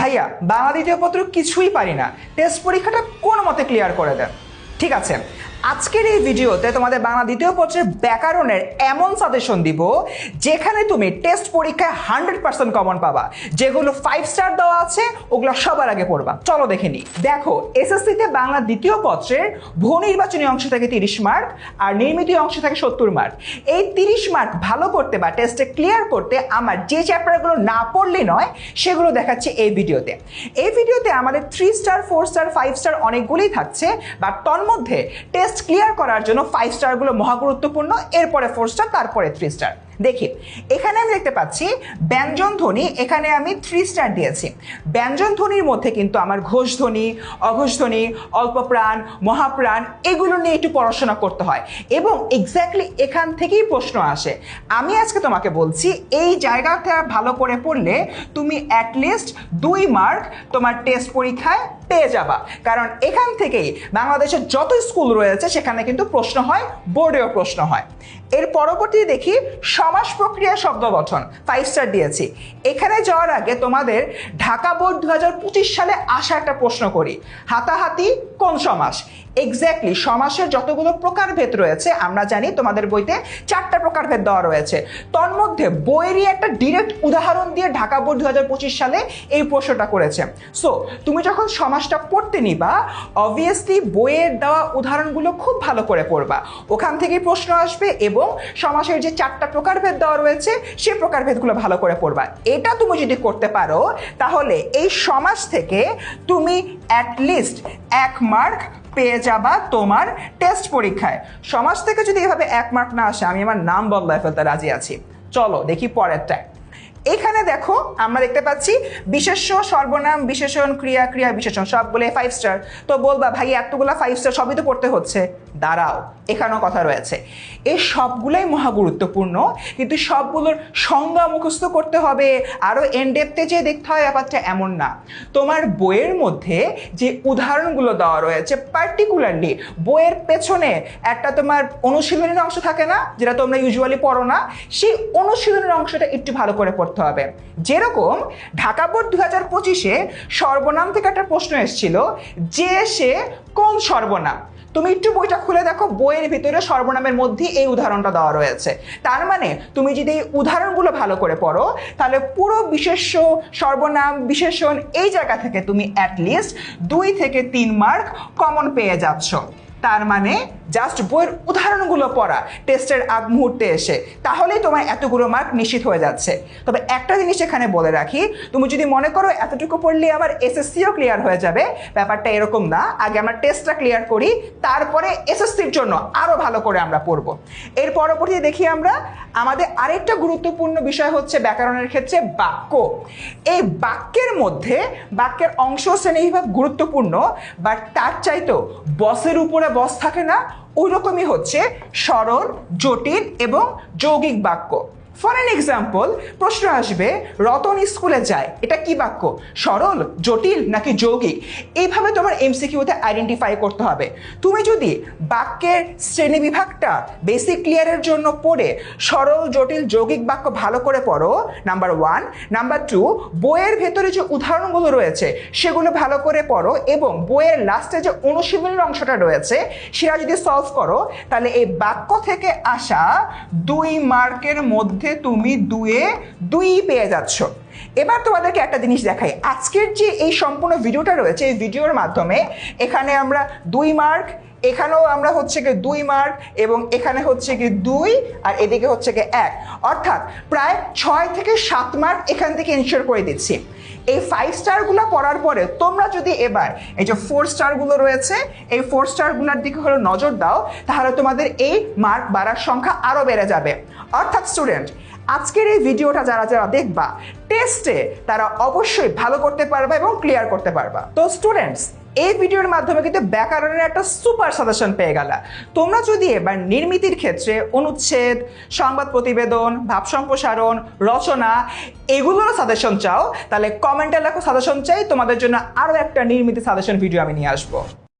ভাইয়া বাংলা দ্বিতীয় পত্র কিছুই পারি না, টেস্ট পরীক্ষাটা কোনো মতে ক্লিয়ার করে দেন। ঠিক আছে, আজকের এই ভিডিওতে তোমাদের বাংলা দ্বিতীয় পত্রের ব্যাকরণের এমন সাজেশন দিব যেখানে তুমি টেস্ট পরীক্ষায় 100% কমন পাবা। যেগুলো 5 স্টার দেওয়া আছে ওগুলো সবার আগে পড়বা। চলো দেখে নিই। দেখো, এসএসসিতে বাংলা দ্বিতীয় পত্রের ভূ নির্বাচনী অংশ থেকে 30 মার্ক আর নির্মিত অংশ থেকে 70 মার্ক। এই 30 মার্ক ভালো করতে বা টেস্টে ক্লিয়ার করতে আমার যে চ্যাপ্টারগুলো না পড়লে নয় সেগুলো দেখাচ্ছে এই ভিডিওতে। এই ভিডিওতে আমাদের 3 স্টার 4 স্টার 5 স্টার অনেকগুলোই থাকছে, বাট তন্মধ্যে টেস্ট ক্লিয়ার করার জন্য 5 স্টারগুলো মহা গুরুত্বপূর্ণ, এরপরে 4 স্টার, তারপরে 3 স্টার। দেখি, এখানে আমি দেখতে পাচ্ছি ব্যঞ্জন ধ্বনি, এখানে আমি 3 স্টার দিয়েছি। ব্যঞ্জন ধ্বনির মধ্যে কিন্তু আমার ঘোষ ধ্বনি, অঘোষ ধ্বনি, অল্পপ্রাণ, মহাপ্রাণ এগুলো নিয়ে একটু পড়াশোনা করতে হয় এবং এক্স্যাক্টলি এখান থেকেই প্রশ্ন আসে। আমি আজকে তোমাকে বলছি এই জায়গাটা ভালো করে পড়লে তুমি অ্যাটলিস্ট 2 মার্ক তোমার টেস্ট পরীক্ষায় পেয়ে যাবা, কারণ এখান থেকেই বাংলাদেশের যত স্কুল রয়েছে সেখানে কিন্তু প্রশ্ন হয়, বোর্ডেও প্রশ্ন হয়। এর পরবর্তী দেখি সমাস প্রক্রিয়া শব্দ গঠন, 5 স্টার দিয়েছি। এখানে যাওয়ার আগে তোমাদের ঢাকা বোর্ড 2025 সালে আসা একটা প্রশ্ন করি, হাতাহাতি কোন সমাস? এক্স্যাক্টলি সমাসের যতগুলো প্রকারভেদ রয়েছে আমরা জানি তোমাদের বইতে 4টা প্রকারভেদ দেওয়া রয়েছে, তন্মধ্যে বইয়েরই একটা ডিরেক্ট উদাহরণ দিয়ে ঢাকা বোর্ড 2025 সালে এই প্রশ্নটা করেছে। সো তুমি যখন সমাসটা পড়তে নিবা অবভিয়াসলি বইয়ের দেওয়া উদাহরণগুলো খুব ভালো করে পড়বা, ওখান থেকেই প্রশ্ন আসবে এবং সমাসের যে 4টা প্রকারভেদ দেওয়া রয়েছে সেই প্রকারভেদগুলো ভালো করে পড়বা। এটা তুমি যদি করতে পারো তাহলে এই সমাস থেকে তুমি অ্যাটলিস্ট 1 মার্ক পেয়ে যাবা তোমার টেস্ট পরীক্ষায়। সমাজ থেকে যদি এভাবে 1 মার্ক না আসে আমি আমার নাম বদলায় ফেলতে রাজি আছি। চলো দেখি পরেরটা। এখানে দেখো আমরা দেখতে পাচ্ছি বিশেষ্য, সর্বনাম, বিশেষণ, ক্রিয়া, ক্রিয়া বিশেষণ সবগুলো 5 স্টার। তো বলবা ভাই এতগুলো 5 স্টার সবই তো পড়তে হচ্ছে, দাঁড়াও এখানেও কথা রয়েছে। এই সবগুলোই মহা গুরুত্বপূর্ণ, কিন্তু সবগুলোর সংজ্ঞা মুখস্থ করতে হবে, আরও এনডেপথে যে দেখতে হয় ব্যাপারটা এমন না। তোমার বইয়ের মধ্যে যে উদাহরণগুলো দেওয়া রয়েছে পার্টিকুলারলি বইয়ের পেছনে একটা তোমার অনুশীলনের অংশ থাকে না, যেটা তোমরা ইউজুয়ালি পড়ো না, সেই অনুশীলনের অংশটা একটু ভালো করে পড়তে হবে। যেরকম ঢাকা বোর্ড 2025-এ সর্বনাম থেকে একটা প্রশ্ন এসেছিল, যে সে কোন সর্বনাম? তুমি একটু বইটা খুলে দেখো, বইয়ের ভিতরে সর্বনামের মধ্যে এই উদাহরণটা দেওয়া রয়েছে। তার মানে তুমি যদি এই উদাহরণগুলো ভালো করে পড়ো তাহলে পুরো বিশেষ্য, সর্বনাম, বিশেষণ এই জায়গা থেকে তুমি অ্যাটলিস্ট 2 থেকে 3 মার্ক কমন পেয়ে যাচ্ছ। তার মানে জাস্ট বইয়ের উদাহরণগুলো পড়া টেস্টের আগ মুহূর্তে এসে, তাহলেই তোমার এতগুলো মার্ক নিশ্চিত হয়ে যাচ্ছে। তবে একটা জিনিস এখানে বলে রাখি, তুমি যদি মনে করো এতটুকু পড়লে আমার এসএসসিও ক্লিয়ার হয়ে যাবে, ব্যাপারটা এরকম না। আগে আমরা টেস্টটা ক্লিয়ার করি, তারপরে এসএসসির জন্য আরও ভালো করে আমরা পড়ব। এর পরবর্তী দেখি আমরা আমাদের আরেকটা গুরুত্বপূর্ণ বিষয় হচ্ছে ব্যাকরণের ক্ষেত্রে বাক্য। এই বাক্যের মধ্যে বাক্যের অংশ শ্রেণী বিভাগ গুরুত্বপূর্ণ, বাট তার চাইতেও বসের উপরে বস থাকে না, ওই রকমই হচ্ছে সরল, জটিল এবং যৌগিক বাক্য। ফর অ্যান এক্সাম্পল প্রশ্ন আসবে রতন স্কুলে যায়, এটা কি বাক্য? সরল, জটিল নাকি যৌগিক? এইভাবে তোমার এমসিকিউতে আইডেন্টিফাই করতে হবে। তুমি যদি বাক্যের শ্রেণী বিভাগটা বেসিক ক্লিয়ারের জন্য পড়ে সরল, জটিল, যৌগিক বাক্য ভালো করে পড়ো, নাম্বার 1। নাম্বার 2, বইয়ের ভেতরে যে উদাহরণগুলো রয়েছে সেগুলো ভালো করে পড়ো এবং বইয়ের লাস্টে যে অনুশীলনের অংশটা রয়েছে সেটা যদি সলভ করো তাহলে এই বাক্য থেকে আসা 2 মার্কের মধ্যে তুমি 2-এ 2 পেয়ে যাচ্ছ। এবার তোমাদেরকে একটা জিনিস দেখাই, আজকের যে এই সম্পূর্ণ ভিডিওটা রয়েছে এই ভিডিওর মাধ্যমে এখানে আমরা 2 মার্ক, এখানেও আমরা হচ্ছে গিয়ে 2 মার্ক এবং এখানে হচ্ছে গিয়ে 2 আর এদিকে হচ্ছে গিয়ে 1, অর্থাৎ প্রায় 6 থেকে 7 মার্ক এখান থেকে এনশিওর করে দিচ্ছি। এই 5 স্টারগুলো পড়ার পরে তোমরা যদি এবার এই যে 4 স্টারগুলো রয়েছে এই 4 স্টারগুলোর দিকে হলো নজর দাও, তাহলে তোমাদের এই মার্ক বাড়ার সংখ্যা আরও বেড়ে যাবে। অর্থাৎ স্টুডেন্ট আজকের এই ভিডিওটা যারা যারা দেখবা টেস্টে তারা অবশ্যই ভালো করতে পারবা এবং ক্লিয়ার করতে পারবা। তো স্টুডেন্টস এই ভিডিওর মাধ্যমে কিন্তু ব্যাকরণের একটা সুপার সাজেশন পেয়ে গেলা। তোমরা যদি এবার নির্মিতির ক্ষেত্রে অনুচ্ছেদ, সংবাদ প্রতিবেদন, ভাব সম্প্রসারণ, রচনা এগুলোর সাজেশন চাও তাহলে কমেন্টে লেখো সাজেশন চাই, তোমাদের জন্য আরও একটা নির্মিতি সাজেশন ভিডিও আমি নিয়ে আসবো।